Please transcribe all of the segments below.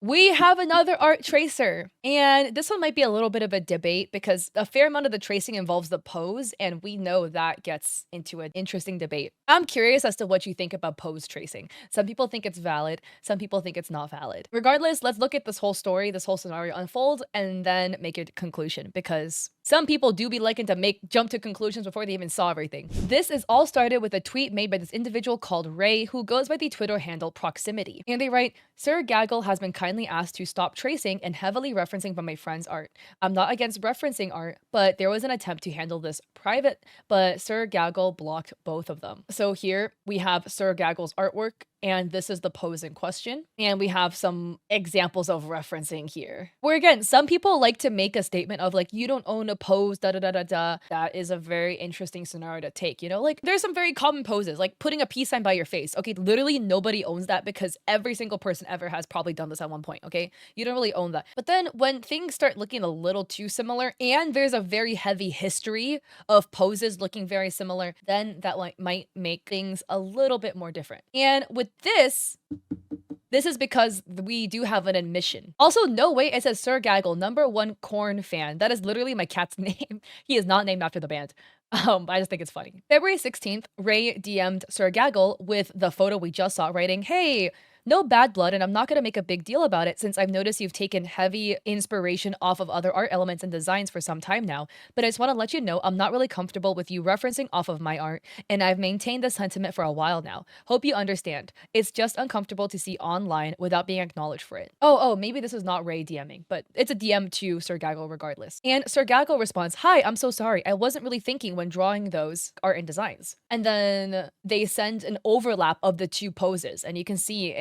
We have another art tracer, and this one might be a little bit of a debate because a fair amount of the tracing involves the pose, and we know that gets into an interesting debate. I'm curious as to what you think about pose tracing. Some people think it's valid, some people think it's not valid. Regardless, let's look at this whole story, this whole scenario unfold, and then make a conclusion because some people do be liking to jump to conclusions before they even saw everything. This is all started with a tweet made by this individual called Ray, who goes by the Twitter handle Proximity. And they write, Sir Gaggle has been kindly asked to stop tracing and heavily referencing from my friend's art. I'm not against referencing art, but there was an attempt to handle this private, but Sir Gaggle blocked both of them. So here we have Sir Gaggle's artwork, and this is the pose in question. And we have some examples of referencing here. Where again, some people like to make a statement of like, you don't own a pose, da da da da da. That is a very interesting scenario to take, you know? Like, there's some very common poses, like putting a peace sign by your face. Okay, literally nobody owns that because every single person ever has probably done this at one point, okay? You don't really own that. But then when things start looking a little too similar, and there's a very heavy history of poses looking very similar, then that might make things a little bit more different. And with this is because we do have an admission. Also, no way, it says Sir Gaggle, #1 Corn fan. That is literally my cat's name. He is not named after the band. I just think it's funny. February 16th, Ray DM'd Sir Gaggle with the photo we just saw, writing, hey, no bad blood, and I'm not going to make a big deal about it since I've noticed you've taken heavy inspiration off of other art elements and designs for some time now, but I just want to let you know I'm not really comfortable with you referencing off of my art, and I've maintained this sentiment for a while now. Hope you understand. It's just uncomfortable to see online without being acknowledged for it. Oh, maybe this is not Ray DMing, but it's a DM to Sir Gaggle regardless. And Sir Gaggle responds, hi, I'm so sorry. I wasn't really thinking when drawing those art and designs. And then they send an overlap of the two poses, and you can see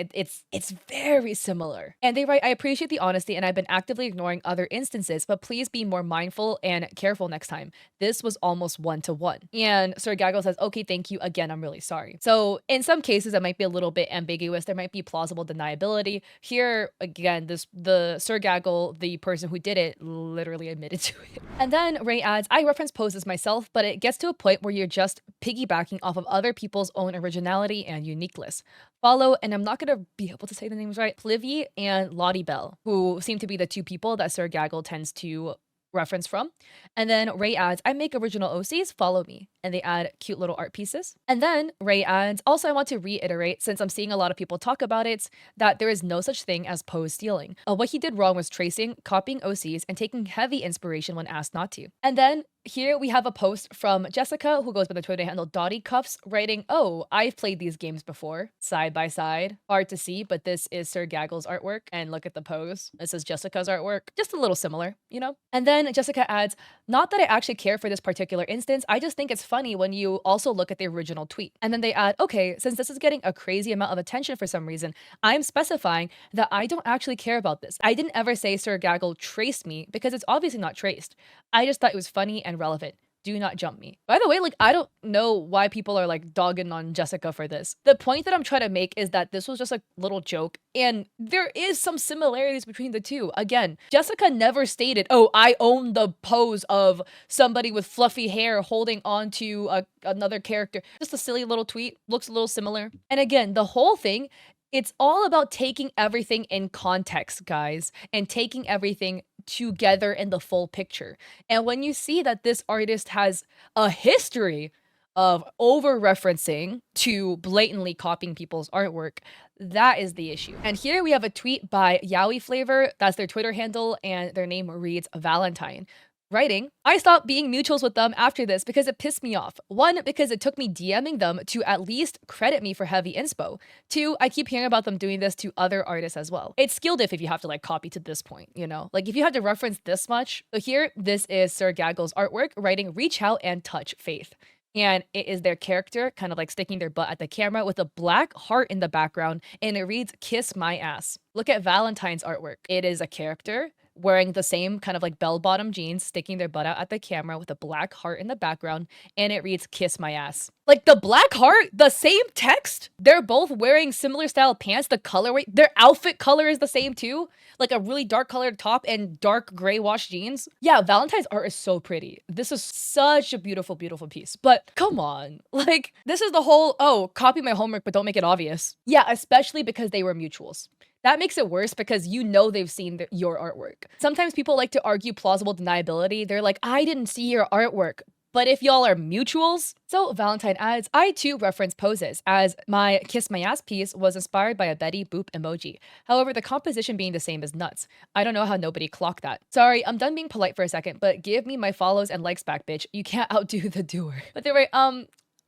it's very similar. And they write, I appreciate the honesty and I've been actively ignoring other instances, but please be more mindful and careful next time. This was almost 1-to-1. And Sir Gaggle says, okay, thank you. Again, I'm really sorry. So in some cases, it might be a little bit ambiguous. There might be plausible deniability. Here, again, the Sir Gaggle, the person who did it, literally admitted to it. And then Ray adds, I reference poses myself, but it gets to a point where you're just piggybacking off of other people's own originality and uniqueness. Follow, and I'm not going to be able to say the names right, Plivy and Lottie Bell, who seem to be the two people that Sir Gaggle tends to reference from. And then Ray adds, I make original OCs, follow me. And they add cute little art pieces. And then Ray adds, also I want to reiterate, since I'm seeing a lot of people talk about it, that there is no such thing as pose stealing. What he did wrong was tracing, copying OCs, and taking heavy inspiration when asked not to. And then here we have a post from Jessica, who goes by the Twitter handle Dottie Cuffs, writing, oh, I've played these games before, side by side. Hard to see, but this is Sir Gaggle's artwork, and look at the pose. This is Jessica's artwork. Just a little similar, you know? And then Jessica adds, not that I actually care for this particular instance, I just think it's funny when you also look at the original tweet. And then they add, okay, since this is getting a crazy amount of attention for some reason, I'm specifying that I don't actually care about this. I didn't ever say Sir Gaggle traced me because it's obviously not traced. I just thought it was funny and relevant. Do not jump me. By the way, like, I don't know why people are like dogging on Jessica for this. The point that I'm trying to make is that this was just a little joke, and there is some similarities between the two. Again, Jessica never stated, oh, I own the pose of somebody with fluffy hair holding on to another character. Just a silly little tweet, looks a little similar. And again, the whole thing, it's all about taking everything in context, guys, and taking everything together in the full picture. And when you see that this artist has a history of over-referencing to blatantly copying people's artwork, that is the issue. And here we have a tweet by Yowie Flavor, that's their Twitter handle, and their name reads Valentine. Writing, I stopped being mutuals with them after this because it pissed me off. 1, because it took me DMing them to at least credit me for heavy inspo. 2, I keep hearing about them doing this to other artists as well. It's skill diff if you have to like copy to this point, you know? Like if you have to reference this much. So here, this is Sir Gaggle's artwork, writing reach out and touch faith. And it is their character kind of like sticking their butt at the camera with a black heart in the background, and it reads kiss my ass. Look at Valentine's artwork. It is a character wearing the same kind of like bell-bottom jeans, sticking their butt out at the camera with a black heart in the background, and it reads kiss my ass. Like the black heart, the same text, they're both wearing similar style pants, the colorway, their outfit color is the same too, like a really dark colored top and dark gray wash jeans. Yeah, Valentine's art is so pretty. This is such a beautiful, beautiful piece, but come on, like this is the whole, oh, copy my homework but don't make it obvious. Yeah, especially because they were mutuals. That makes it worse because you know they've seen your artwork. Sometimes people like to argue plausible deniability. They're like, I didn't see your artwork. But if y'all are mutuals, so Valentine adds, I too reference poses, as my Kiss My Ass piece was inspired by a Betty Boop emoji. However, the composition being the same is nuts. I don't know how nobody clocked that. Sorry, I'm done being polite for a second, but give me my follows and likes back, bitch. You can't outdo the doer. But they're right,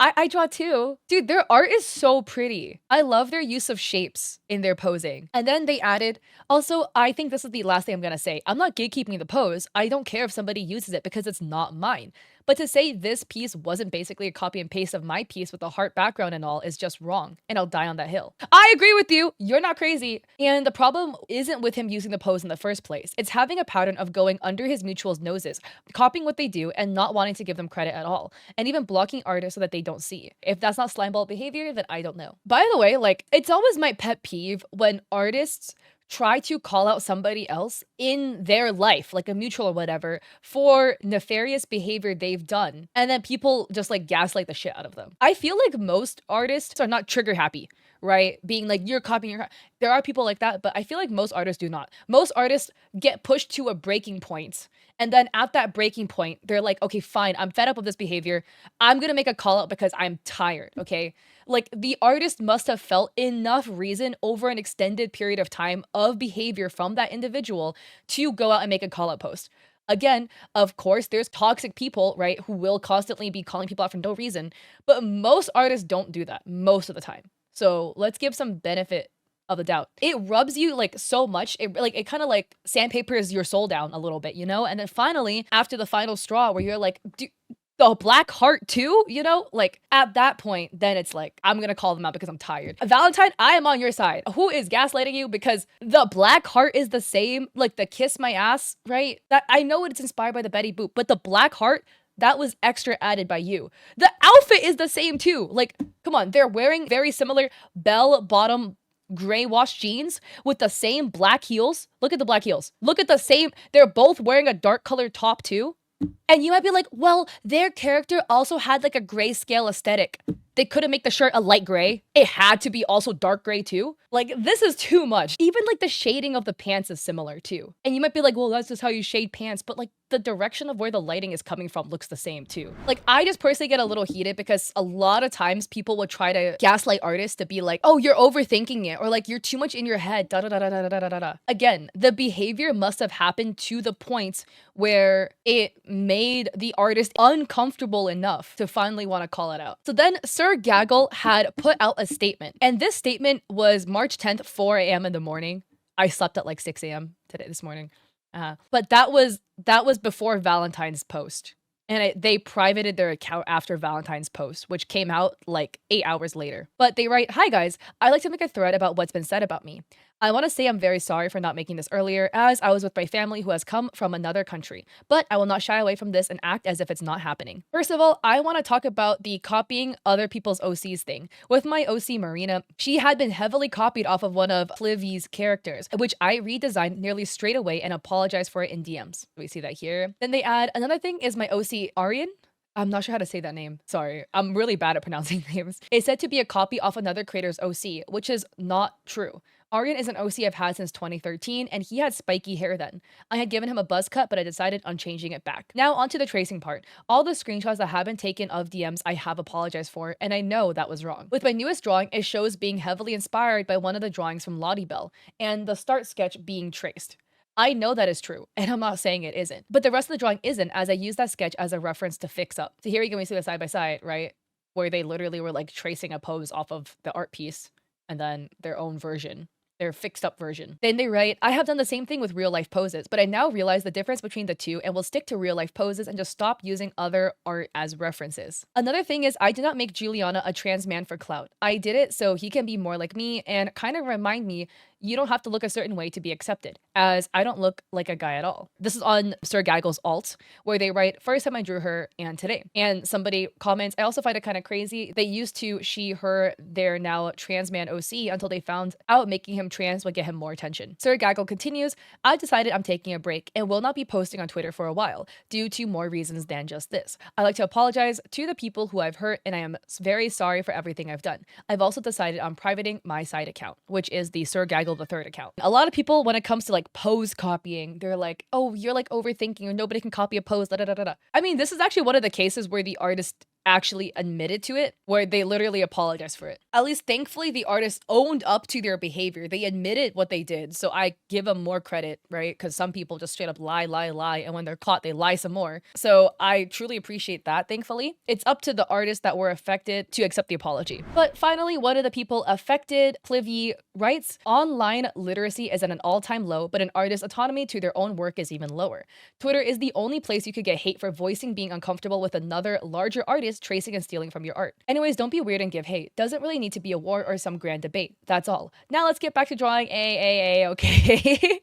I draw too. Dude, their art is so pretty. I love their use of shapes in their posing. And then they added, also, I think this is the last thing I'm gonna say. I'm not gatekeeping the pose. I don't care if somebody uses it because it's not mine. But to say this piece wasn't basically a copy and paste of my piece with a heart background and all is just wrong. And I'll die on that hill. I agree with you. You're not crazy. And the problem isn't with him using the pose in the first place. It's having a pattern of going under his mutuals' noses, copying what they do and not wanting to give them credit at all. And even blocking artists so that they don't see. If that's not slimeball behavior, then I don't know. By the way, like, it's always my pet peeve when artists try to call out somebody else in their life, like a mutual or whatever, for nefarious behavior they've done. And then people just like gaslight the shit out of them. I feel like most artists are not trigger happy, right? Being like, you're copying your... There are people like that, but I feel like most artists do not. Most artists get pushed to a breaking point. And then at that breaking point, they're like, okay, fine, I'm fed up with this behavior. I'm gonna make a call out because I'm tired, okay? Like, the artist must have felt enough reason over an extended period of time of behavior from that individual to go out and make a call out post. Again, of course, there's toxic people, right, who will constantly be calling people out for no reason, but most artists don't do that most of the time. So let's give some benefit of the doubt. It rubs you like so much. It kind of like sandpapers your soul down a little bit, you know? And then finally, after the final straw where you're like, the black heart too, you know? Like, at that point, then it's like, I'm gonna call them out because I'm tired. Valentine, I am on your side. Who is gaslighting you? Because the black heart is the same, like the Kiss My Ass, right? That I know it's inspired by the Betty Boop, but the black heart, that was extra added by you. The outfit is the same too. Like, come on, they're wearing very similar bell bottom gray wash jeans with the same black heels. Look at the black heels. Look at the same, they're both wearing a dark colored top too. And you might be like, well, their character also had like a grayscale aesthetic. They couldn't make the shirt a light gray. It had to be also dark gray too. Like, this is too much. Even like the shading of the pants is similar too. And you might be like, well, that's just how you shade pants. But like the direction of where the lighting is coming from looks the same too. Like, I just personally get a little heated because a lot of times people will try to gaslight artists to be like, oh, you're overthinking it. Or like, you're too much in your head. Da da da da da da da da da. Again, the behavior must have happened to the point where it made the artist uncomfortable enough to finally want to call it out. So then Sir Gaggle had put out a statement. And this statement was March 10th, 4 a.m. in the morning. I slept at like 6 a.m. this morning. But that was before Valentine's post. And they privated their account after Valentine's post, which came out like 8 hours later. But they write, hi guys, I'd like to make a thread about what's been said about me. I want to say I'm very sorry for not making this earlier, as I was with my family who has come from another country. But I will not shy away from this and act as if it's not happening. First of all, I want to talk about the copying other people's OCs thing. With my OC Marina, she had been heavily copied off of one of Flivy's characters, which I redesigned nearly straight away and apologized for it in DMs. We see that here. Then they add, another thing is my OC Aryan. I'm not sure how to say that name. Sorry. I'm really bad at pronouncing names. It's said to be a copy off another creator's OC, which is not true. Aryan is an OC I've had since 2013, and he had spiky hair then. I had given him a buzz cut, but I decided on changing it back. Now onto the tracing part. All the screenshots that have been taken of DMs I have apologized for, and I know that was wrong. With my newest drawing, it shows being heavily inspired by one of the drawings from Lottie Bell, and the start sketch being traced. I know that is true, and I'm not saying it isn't. But the rest of the drawing isn't, as I used that sketch as a reference to fix up. So here we see the side by side, right? Where they literally were like tracing a pose off of the art piece, and then their own version. Their fixed up version. Then they write, I have done the same thing with real life poses, but I now realize the difference between the two and will stick to real life poses and just stop using other art as references. Another thing is I did not make Juliana a trans man for clout. I did it so he can be more like me and kind of remind me you don't have to look a certain way to be accepted, as I don't look like a guy at all. This is on Sir Gaggle's alt, where they write, first time I drew her and today. And somebody comments, I also find it kind of crazy. They used to she, her, their now trans man OC until they found out making him trans would get him more attention. Sir Gaggle continues, I decided I'm taking a break and will not be posting on Twitter for a while, due to more reasons than just this. I'd like to apologize to the people who I've hurt, and I am very sorry for everything I've done. I've also decided on privating my side account, which is the Sir Gaggle Gaggle the third account. A lot of people, when it comes to like pose copying, they're like, oh, you're like overthinking or nobody can copy a pose, da da da da da. I mean, this is actually one of the cases where the artist actually admitted to it, where they literally apologized for it. At least thankfully the artist owned up to their behavior. They admitted what they did. So I give them more credit, right? Because some people just straight up lie, and when they're caught, they lie some more. So I truly appreciate that, thankfully. It's up to the artists that were affected to accept the apology. But finally, one of the people affected, Plivy, writes, online literacy is at an all-time low, but an artist's autonomy to their own work is even lower. Twitter is the only place you could get hate for voicing being uncomfortable with another larger artist tracing and stealing from your art. Anyways, don't be weird and give hate. Doesn't really need to be a war or some grand debate. That's all. Now let's get back to drawing. Okay.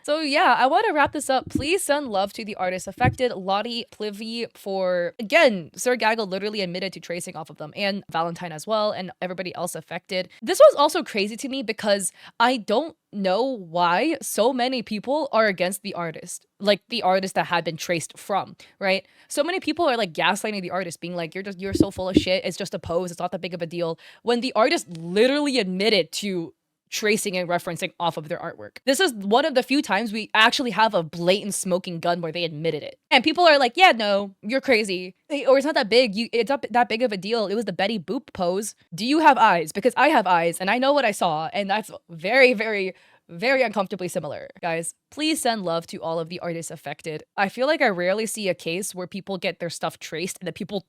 So yeah, I want to wrap this up. Please send love to the artists affected, Lottie, Plivy, for, again, Sir Gaggle literally admitted to tracing off of them, and Valentine as well, and everybody else affected. This was also crazy to me because I don't know why so many people are against the artist, like the artist that had been traced from, right? So many people are like gaslighting the artist, being like, you're so full of shit, it's just a pose, it's not that big of a deal, when the artist literally admitted to tracing and referencing off of their artwork. This is one of the few times we actually have a blatant smoking gun where they admitted it. And people are like, yeah, no, you're crazy. Or it's not that big. It's not that big of a deal. It was the Betty Boop pose. Do you have eyes? Because I have eyes and I know what I saw. And that's very, very, very uncomfortably similar. Guys, please send love to all of the artists affected. I feel like I rarely see a case where people get their stuff traced and the people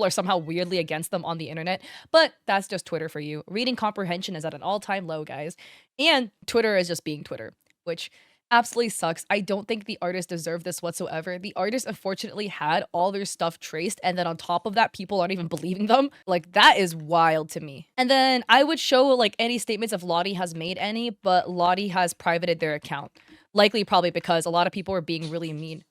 are somehow weirdly against them on the internet, but that's just Twitter for you. Reading comprehension is at an all-time low, guys. And Twitter is just being Twitter, which absolutely sucks. I don't think the artists deserve this whatsoever. The artists unfortunately had all their stuff traced, and then on top of that, people aren't even believing them. Like, that is wild to me. And then I would show like any statements if Lottie has made any, but Lottie has privated their account. Likely probably because a lot of people were being really mean.